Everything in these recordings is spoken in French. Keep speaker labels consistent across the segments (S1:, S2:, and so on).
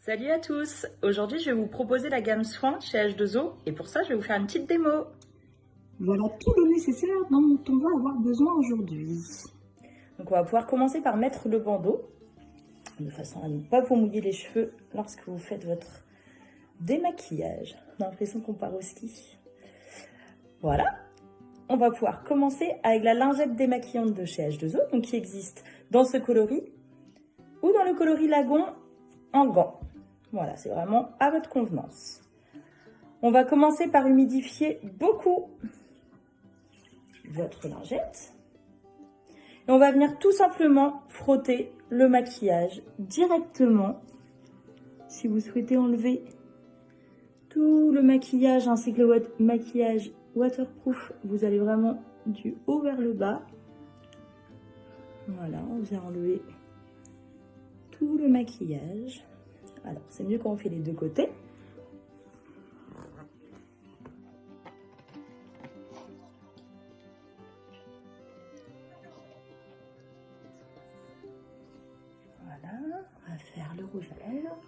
S1: Salut à tous! Aujourd'hui, je vais vous proposer la gamme Soins chez H2O et pour ça, je vais vous faire une petite démo.
S2: Voilà tout le nécessaire dont on va avoir besoin aujourd'hui.
S1: Donc, on va pouvoir commencer par mettre le bandeau de façon à ne pas vous mouiller les cheveux lorsque vous faites votre démaquillage. On a l'impression qu'on part au ski. Voilà. On va pouvoir commencer avec la lingette démaquillante de chez H2O, donc qui existe dans ce coloris ou dans le coloris lagon en gants. Voilà, c'est vraiment à votre convenance. On va commencer par humidifier beaucoup votre lingette. Et on va venir tout simplement frotter le maquillage directement. Si vous souhaitez enlever tout le maquillage ainsi que le maquillage waterproof, vous allez vraiment du haut vers le bas. Voilà, on vient enlever tout le maquillage. Alors, c'est mieux quand on fait les deux côtés. Voilà, on va faire le rouge à lèvres.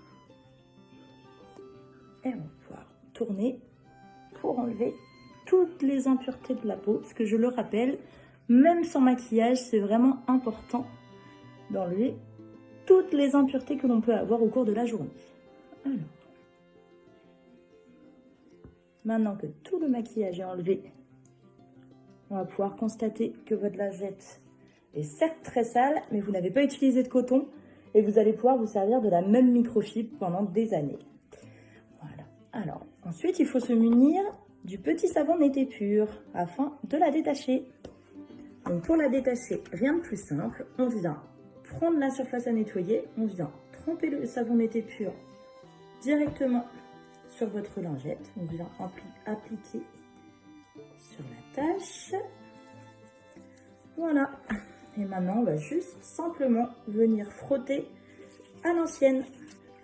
S1: Et on va pouvoir tourner pour enlever toutes les impuretés de la peau. Parce que je le rappelle, même sans maquillage, c'est vraiment important d'enlever toutes les impuretés que l'on peut avoir au cours de la journée. Alors, maintenant que tout le maquillage est enlevé, on va pouvoir constater que votre lingette est certes très sale, mais vous n'avez pas utilisé de coton et vous allez pouvoir vous servir de la même microfibre pendant des années. Voilà. Alors, ensuite, il faut se munir du petit savon Nété Pur afin de la détacher. Donc, pour la détacher, rien de plus simple, on vient prendre la surface à nettoyer, on vient tremper le savon Nété Pur directement sur votre lingette, on vient appliquer sur la tâche. Voilà. Et maintenant, on va juste simplement venir frotter à l'ancienne.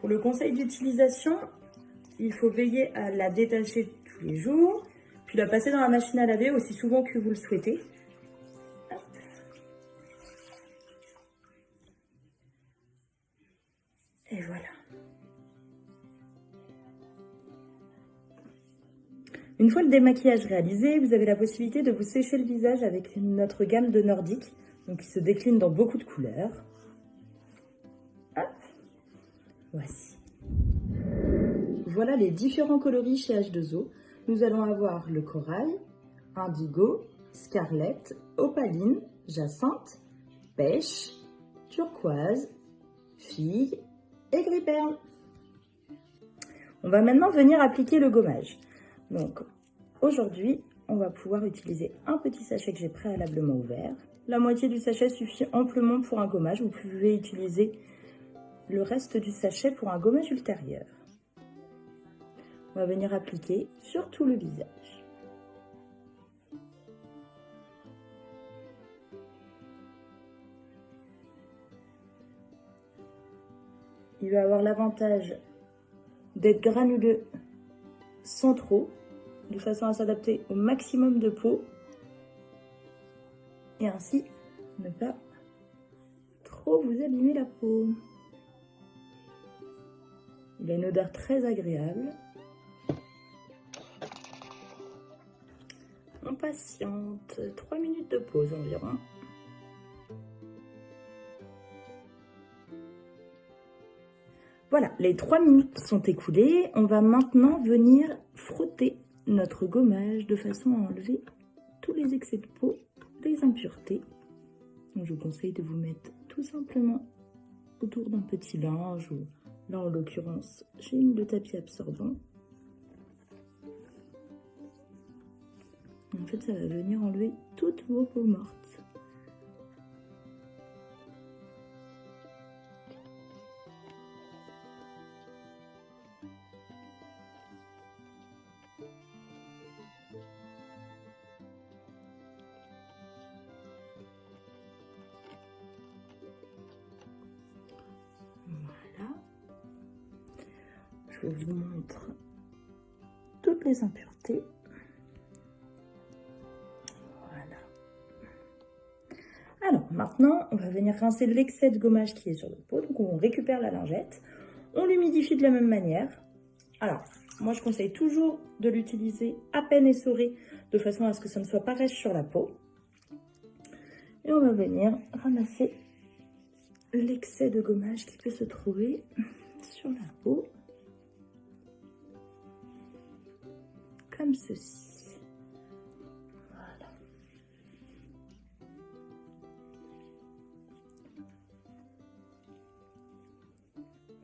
S1: Pour le conseil d'utilisation, il faut veiller à la détacher tous les jours, puis la passer dans la machine à laver aussi souvent que vous le souhaitez. Hop. Et voilà. Une fois le démaquillage réalisé, vous avez la possibilité de vous sécher le visage avec notre gamme de Nordique, donc qui se décline dans beaucoup de couleurs. Hop. Voici. Voilà les différents coloris chez H2O. Nous allons avoir le corail, indigo, scarlett, opaline, jacinthe, pêche, turquoise, figue et gris perle. On va maintenant venir appliquer le gommage. Donc, aujourd'hui, on va pouvoir utiliser un petit sachet que j'ai préalablement ouvert. La moitié du sachet suffit amplement pour un gommage. Vous pouvez utiliser le reste du sachet pour un gommage ultérieur. On va venir appliquer sur tout le visage. Il va avoir l'avantage d'être granuleux sans trop, de façon à s'adapter au maximum de peau et ainsi ne pas trop vous abîmer la peau. Il a une odeur très agréable. On patiente 3 minutes de pause environ. Voilà, les 3 minutes sont écoulées. On va maintenant venir frotter notre gommage de façon à enlever tous les excès de peau, les impuretés. Donc, je vous conseille de vous mettre tout simplement autour d'un petit linge ou là en l'occurrence j'ai une de tapis absorbant. En fait, ça va venir enlever toutes vos peaux mortes. Voilà. Je vous montre toutes les impuretés. Alors, maintenant, on va venir rincer l'excès de gommage qui est sur notre peau. Donc, on récupère la lingette. On l'humidifie de la même manière. Alors, moi je conseille toujours de l'utiliser à peine essoré, de façon à ce que ça ne soit pas rêche sur la peau. Et on va venir ramasser l'excès de gommage qui peut se trouver sur la peau. Comme ceci. Voilà.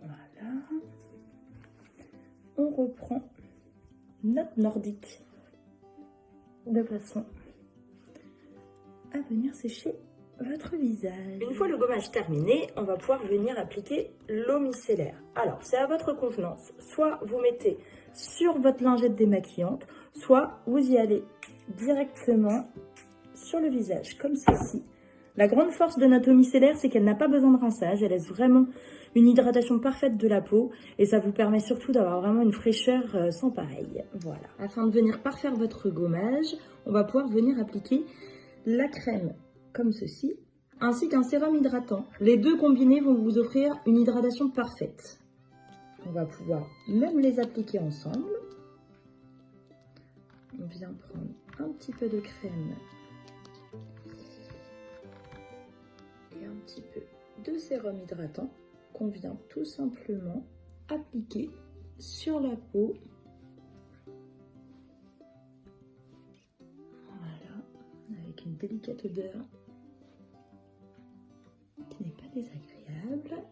S1: Voilà. On reprend notre nordique de façon à venir sécher votre visage. Une fois le gommage terminé, on va pouvoir venir appliquer l'eau micellaire. Alors, c'est à votre convenance. Soit vous mettez sur votre lingette démaquillante, soit vous y allez directement sur le visage, comme ceci. La grande force de notre eau micellaire, c'est qu'elle n'a pas besoin de rinçage. Elle laisse vraiment une hydratation parfaite de la peau et ça vous permet surtout d'avoir vraiment une fraîcheur sans pareil. Voilà. Afin de venir parfaire votre gommage, on va pouvoir venir appliquer la crème comme ceci, ainsi qu'un sérum hydratant. Les deux combinés vont vous offrir une hydratation parfaite. On va pouvoir même les appliquer ensemble. On vient prendre un petit peu de crème et un petit peu de sérum hydratant qu'on vient tout simplement appliquer sur la peau. Voilà, avec une délicate odeur qui n'est pas désagréable.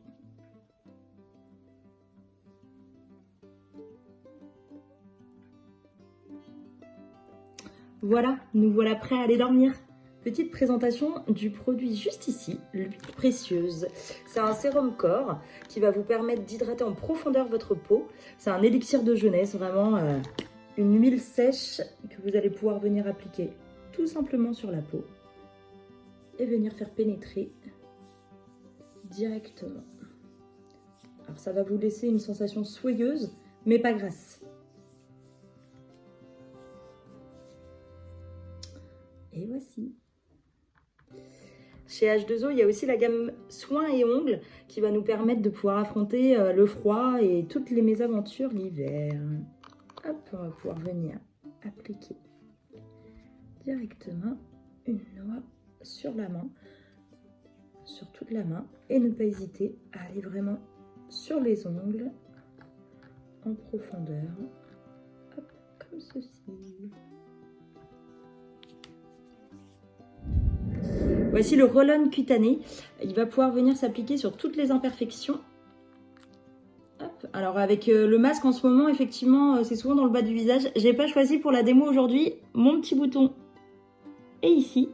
S1: Voilà, nous voilà prêts à aller dormir. Petite présentation du produit juste ici, l'huile précieuse. C'est un sérum corps qui va vous permettre d'hydrater en profondeur votre peau. C'est un élixir de jeunesse, vraiment une huile sèche que vous allez pouvoir venir appliquer tout simplement sur la peau et venir faire pénétrer directement. Alors ça va vous laisser une sensation soyeuse, mais pas grasse. Et voici. Chez H2O, il y a aussi la gamme soins et ongles qui va nous permettre de pouvoir affronter le froid et toutes les mésaventures l'hiver. Hop, on va pouvoir venir appliquer directement une noix sur la main, sur toute la main, et ne pas hésiter à aller vraiment sur les ongles en profondeur. Hop, comme ceci. Voici le roll-on cutané. Il va pouvoir venir s'appliquer sur toutes les imperfections. Hop. Alors avec le masque en ce moment, effectivement, c'est souvent dans le bas du visage. J'ai pas choisi pour la démo aujourd'hui mon petit bouton. Et ici,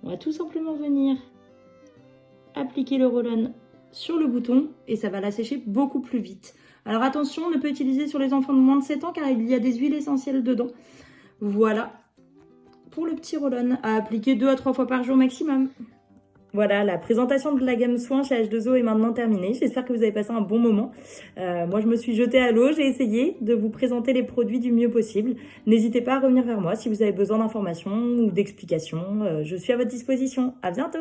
S1: on va tout simplement venir appliquer le roll-on sur le bouton et ça va l'assécher beaucoup plus vite. Alors attention, on ne peut utiliser sur les enfants de moins de 7 ans car il y a des huiles essentielles dedans. Voilà. Pour le petit roll-on à appliquer 2 à 3 fois par jour maximum. Voilà, la présentation de la gamme soins chez H2O est maintenant terminée. J'espère que vous avez passé un bon moment. Moi, je me suis jetée à l'eau. J'ai essayé de vous présenter les produits du mieux possible. N'hésitez pas à revenir vers moi si vous avez besoin d'informations ou d'explications. Je suis à votre disposition. À bientôt!